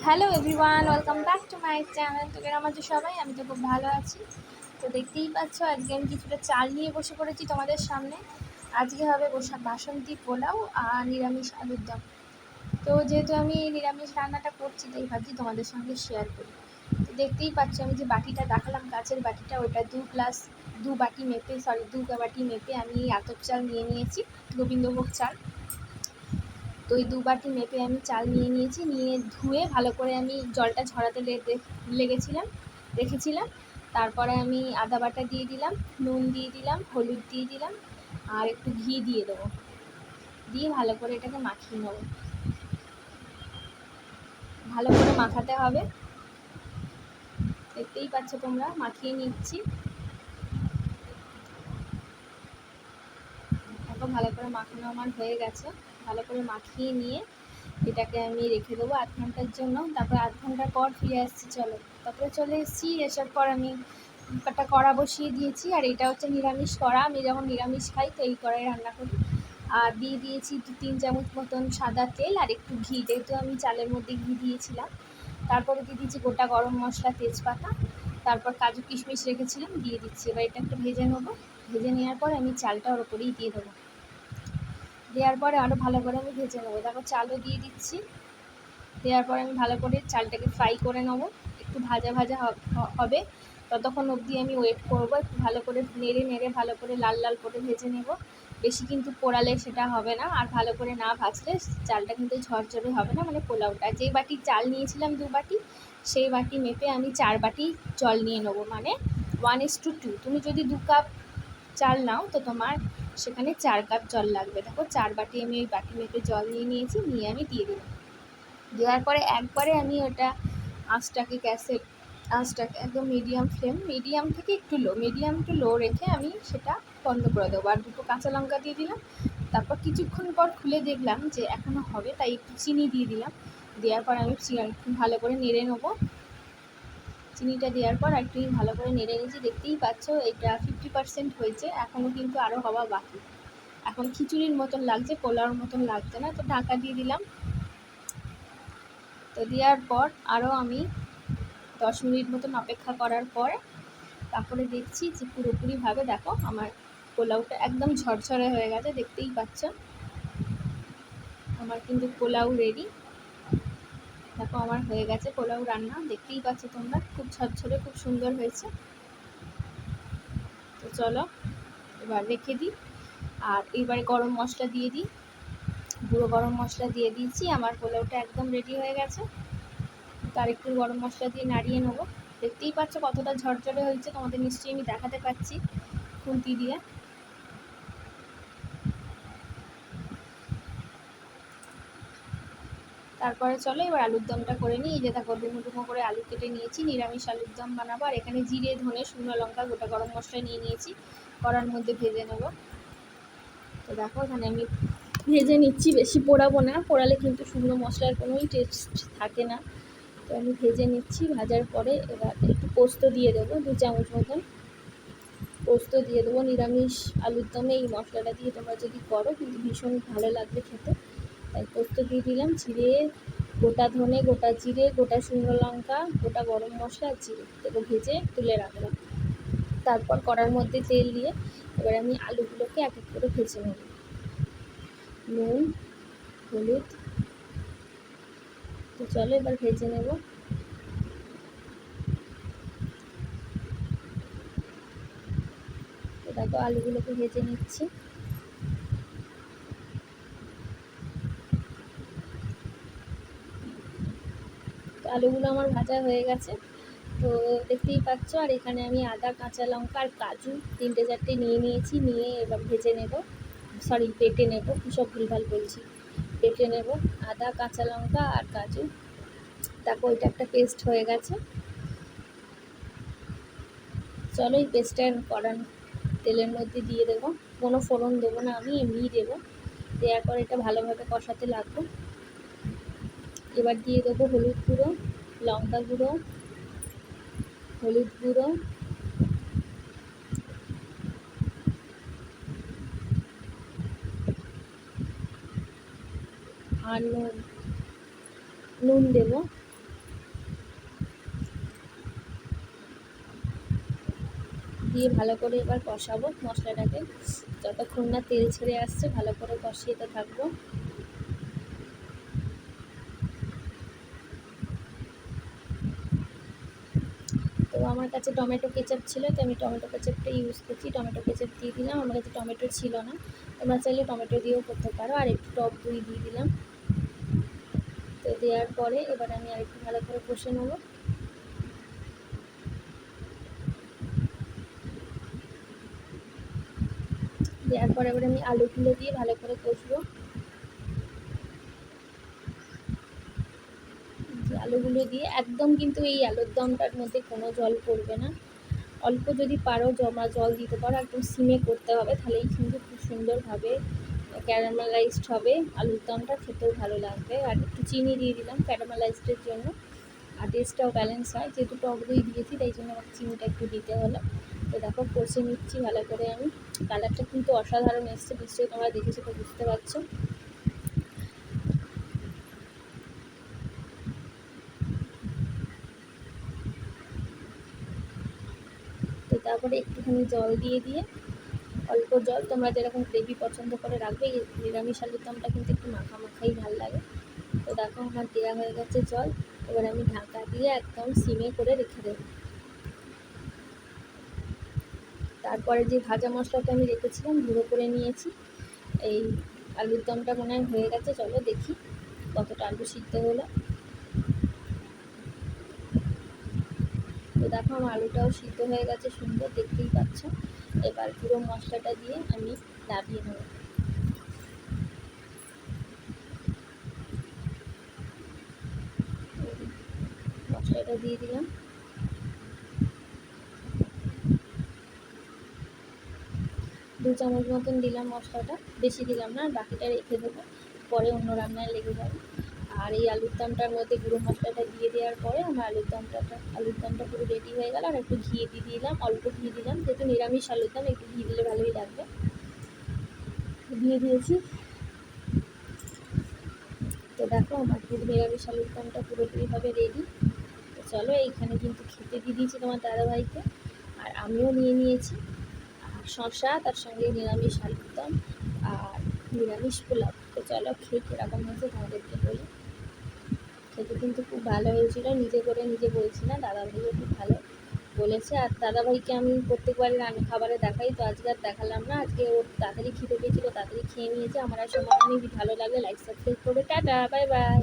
Hello everyone, welcome back to my channel. তো কেমন আছো সবাই? আমি তো খুব ভালো আছি। তো দেখতেই পাচ্ছ আজকে আমি কিছুটা চাল নিয়ে বসে পড়েছি তোমাদের সামনে। আজকে হবে বাসন্তী পোলাও আর নিরামিষ আলুর দম। তো যেহেতু আমি নিরামিষ রান্নাটা করছি তাই ভাবছি তোমাদের সঙ্গে শেয়ার করি। তো দেখতেই পাচ্ছ আমি যে বাটিটা দেখালাম, কাঁচের বাটিটা, ওটা দু বাটি মেপে আমি আতপ চাল নিয়ে নিয়েছি, গোবিন্দভোগ চাল। তো ওই 2 বাটি মেপে আমি চাল নিয়ে নিয়েছি, নিয়ে ধুয়ে ভালো করে আমি জলটা ঝরাতে রেখেছিলাম। তারপরে আমি আদা বাটা দিয়ে দিলাম, নুন দিয়ে দিলাম, হলুদ দিয়ে দিলাম আর একটু ঘি দিয়ে দেবো। দিয়ে ভালো করে এটাকে মাখিয়ে নেবো। ভালো করে মাখাতে হবে, দেখতেই পাচ্ছ তোমরা, মাখিয়ে নিচ্ছি। এখন ভালো করে মাখানো আমার হয়ে গেছে। ভালো করে মাখিয়ে নিয়ে এটাকে আমি রেখে দেবো 8 ঘন্টার জন্য। তারপর 8 ঘন্টা পর ফিরে আসছি। তারপরে চলে এসেছি। আসার পর আমি একটা কড়া বসিয়ে দিয়েছি, আর এটা হচ্ছে নিরামিষ কড়া। আমি যখন নিরামিষ খাই তো এই কড়াই রান্না করি। আর দিয়ে দিয়েছি 2-3 চামচ মতন সাদা তেল আর একটু ঘি, যেহেতু আমি চালের মধ্যে ঘি দিয়েছিলাম। তারপরে দিয়ে দিয়েছি গোটা গরম মশলা, তেজপাতা, তারপর কাজু কিশমিশ রেখেছিলাম দিয়ে দিচ্ছি। এবার এটা একটু ভেজে নেবো। ভেজে নেওয়ার পর আমি চালটা ওর ওপরেই দিয়ে দেবো। দেওয়ার পরে আরও ভালো করে আমি ভেজে নেবো। তারপর চালও দিয়ে দিচ্ছি। দেওয়ার পরে আমি ভালো করে চালটাকে ফ্রাই করে নেবো। একটু ভাজা ভাজা হবে, ততক্ষণ অবধি আমি ওয়েট করবো। একটু ভালো করে নেড়ে ভালো করে লাল লাল করে ভেজে নেব। বেশি কিন্তু পোড়ালে সেটা হবে না, আর ভালো করে না ভাজলে চালটা কিন্তু ঝরঝরে হবে না, মানে পোলাওটা। যেই বাটি চাল নিয়েছিলাম 2 বাটি, সেই বাটি মেপে আমি 4 বাটি জল নিয়ে নেবো, মানে 1:2। তুমি যদি 2 কাপ চাল নাও তো তোমার সেখানে 4 কাপ জল লাগবে। দেখো 4 বাটি আমি ওই বাটি মেপে জল নিয়ে নিয়েছি, নিয়ে আমি দিয়ে দিলাম। দেওয়ার পরে একবারে আমি ওটা আঁচটাকে একদম মিডিয়াম থেকে একটু মিডিয়াম টু লো রেখে আমি সেটা বন্ধ করে দেবো। আর 2টো কাঁচা লঙ্কা দিয়ে দিলাম। তারপর কিছুক্ষণ পর খুলে দেখলাম যে এখনও হবে, তাই একটু চিনি দিয়ে দিলাম। দেওয়ার পর আমি ভালো করে নেড়ে নেবো। চিনিটা দেওয়ার পর একটু ভালো করে নেড়ে নিয়েছি। দেখতেই পাচ্ছ এটা 50% হয়েছে, এখনও কিন্তু আরও হওয়া বাকি। এখন খিচুড়ির মতন লাগছে, পোলাওর মতন লাগছে না। তো ঢাকা দিয়ে দিলাম। তো দেওয়ার পর আরও আমি 10 মিনিট মতন অপেক্ষা করার পরে তারপরে দেখছি যে পুরোপুরিভাবে দেখো আমার পোলাওটা একদম ঝরঝরে হয়ে গেছে। দেখতেই পাচ্ছ আমার কিন্তু পোলাও রেডি। দেখো আমার হয়ে গেছে পোলাও রান্না, দেখতেই পাচ্ছ তোমরা, খুব ঝরঝরে, খুব সুন্দর হয়েছে। তো চলো এবার রেখে দিই। আর এবারে গরম মশলা দিয়ে দিই, গুঁড়ো গরম মশলা দিয়ে দিয়েছি। আমার পোলাওটা একদম রেডি হয়ে গেছে। তার একটু গরম মশলা দিয়ে নাড়িয়ে নেবো। দেখতেই পাচ্ছ কতটা ঝরঝরে হয়েছে, তোমাদের নিশ্চয়ই আমি দেখাতে পাচ্ছি খুন্তি দিয়ে। তারপরে চলো এবার আলুর দমটা করে নিই। এই যে দেখো ডুমো করে আলু কেটে নিয়েছি, নিরামিষ আলুর দম বানাবো। আর এখানে জিরে, ধনে, শুকনো লঙ্কা, গোটা গরম মশলা নিয়ে নিয়েছি, কড়ার মধ্যে ভেজে নেবো। তো দেখো এখানে আমি ভেজে নিচ্ছি, বেশি পোড়াবো না, পোড়ালে কিন্তু শুকনো মশলার কোনোই টেস্ট থাকে না। তো আমি ভেজে নিচ্ছি। ভাজার পরে এবার একটু পোস্ত দিয়ে দেবো, 2 চামচ মতন পোস্ত দিয়ে দেবো। নিরামিষ আলুর দমে এই মশলাটা দিয়ে তোমরা যদি করো কিন্তু ভীষণ ভালো লাগবে খেতে। তাই পোস্ত দিয়ে দিলাম। জিরে, গোটা ধনে, গোটা জিরে, গোটা শুকনো লঙ্কা, গোটা গরম মশলা আর জিরে এগুলো ভেজে তুলে রাখলাম। তারপর কড়ার মধ্যে তেল দিয়ে এবার আমি আলুগুলোকে এক এক করে ভেজে নেব। নুন, হলুদ, তো চলো এবার ভেজে নেব। তো দেখো আলুগুলোকে ভেজে নিচ্ছি। তো আলুগুলো আমার ভাজা হয়ে গেছে, তো দেখতেই পাচ্ছ। আর এখানে আমি আদা, কাঁচা লঙ্কা আর কাজু 3-4টে নিয়ে নিয়েছি, নিয়ে এবার বেটে নেব। সব ভুলভাল বলছি, বেটে নেব আদা, কাঁচা লঙ্কা আর কাজু। তারপর এটা একটা পেস্ট হয়ে গেছে। চলো এই পেস্টটা কড়ার তেলের মধ্যে দিয়ে দেবো। কোনো ফোড়ন দেবো না, আমি এমনিই দেবো। দেওয়ার পর এটা ভালোভাবে কষাতে লাগবো। এবার দিয়ে দেবো হলুদ গুঁড়ো, লঙ্কা গুঁড়ো, হলুদ গুঁড়ো আর নুন দেবো। দিয়ে ভালো করে এবার কষাবো মশলাটাকে, যতক্ষণ না তেল ছেড়ে আসছে ভালো করে কষিয়েতে থাকবো। তো আমার কাছে টমেটো কেচাপ ছিল, তো আমি টমেটো কেচাপটা ইউজ করছি। টমেটো কেচাপ দিয়ে দিলাম, আমার কাছে টমেটো ছিল না, তোমরা চাইলে টমেটো দিয়েও করতে পারো। আর একটু টক দই দিয়ে দিলাম। তো দেওয়ার পরে এবার আমি আরেকটু ভালো করে কষে নেবো। দেওয়ার পরে এবার আমি আলুগুলো দিয়ে ভালো করে কষবো। আলুগুলো দিয়ে একদম, কিন্তু এই আলুর দমটার মধ্যে কোনো জল পড়বে না, অল্প যদি পারো জমা জল দিতে পারো, একদম সিমে করতে হবে, তাহলেই কিন্তু খুব সুন্দরভাবে ক্যারামেলাইজড হবে আলুর দমটা, খেতেও ভালো লাগবে। আর একটু চিনি দিয়ে দিলাম ক্যারামেলাইজডের জন্য, আর টেস্টটাও ব্যালেন্স হয়, যেহেতু টক দই দিয়েছি তাই জন্য আমাকে চিনিটা একটু দিতে হলো। তো দেখো কষে নিচ্ছি ভালো করে আমি, কালারটা কিন্তু অসাধারণ এসছে, নিশ্চয়ই তোমরা দেখে সেটা বুঝতে পারছো। তো তারপরে একটুখানি জল দিয়ে দিয়ে, অল্প জল, তোমরা যেরকম গ্রেভি পছন্দ করে রাখবে, এই নিরামিষ আলুর দমটা কিন্তু একটু মাখা মাখাই ভালো লাগে। তো দেখো আমার দেওয়া হয়ে গেছে জল, এবার আমি ঢাকা দিয়ে একদম সিমে করে রেখে দেবো। তারপরে যে ভাজা মশলাটা আমি রেখেছিলাম গুঁড়ো করে নিয়েছি, এই আলুর দমটা মনে হয় হয়ে গেছে, চলো দেখি কতটা আলু সিদ্ধ হলো। তো দেখো আমার আলুটাও সিদ্ধ হয়ে গেছে সুন্দর, দেখতেই পাচ্ছ। এবার পুরো মশলাটা দিয়ে আমি নামিয়ে নেব। মশলাটা দিয়ে দিলাম, 2 চামচ মতন দিলাম মশলাটা, বেশি দিলাম না, আর বাকিটা রেখে দেবো, পরে অন্য রান্নায় লেগে যাবে। আর এই আলুর দমটার মধ্যে গুঁড়ো মশলাটা দিয়ে দেওয়ার পরে আমার আলুর দমটা পুরো রেডি হয়ে গেল। আর একটু ঘি দিয়ে দিলাম, অল্প ঘি দিলাম, যেহেতু নিরামিষ আলুর দম একটু ঘি দিলে ভালোই লাগবে, দিয়ে দিয়েছি। তো দেখো আমার পুরো নিরামিষ আলুর দমটা পুরোপুরিভাবে রেডি। তো চলো এইখানে কিন্তু খেতে দিয়ে দিয়েছি তোমার দাদাভাইকে, আর আমিও নিয়ে নিয়েছি, আর শসা, তার সঙ্গে নিরামিষ আলুর দম আর নিরামিষ পোলাও। তো চলো খেয়ে কীরকম হয়েছে তোমাদেরকে বলি। খেতে কিন্তু খুব ভালো হয়েছিল, নিজে করে নিজে বলছি না, দাদাভাইও খুব ভালো বলেছে। আর দাদাভাইকে আমি প্রত্যেকবারই খাবারে দেখাই, তো আজকে আর দেখালাম না, আজকে ওর তাড়াতাড়ি খিদে পেয়েছিলো, তাড়াতাড়ি খেয়ে নিয়েছে। আমার আর সময় নেই, ভালো লাগলে লাইক সাবস্ক্রাইব করে টাটা বাই বাই।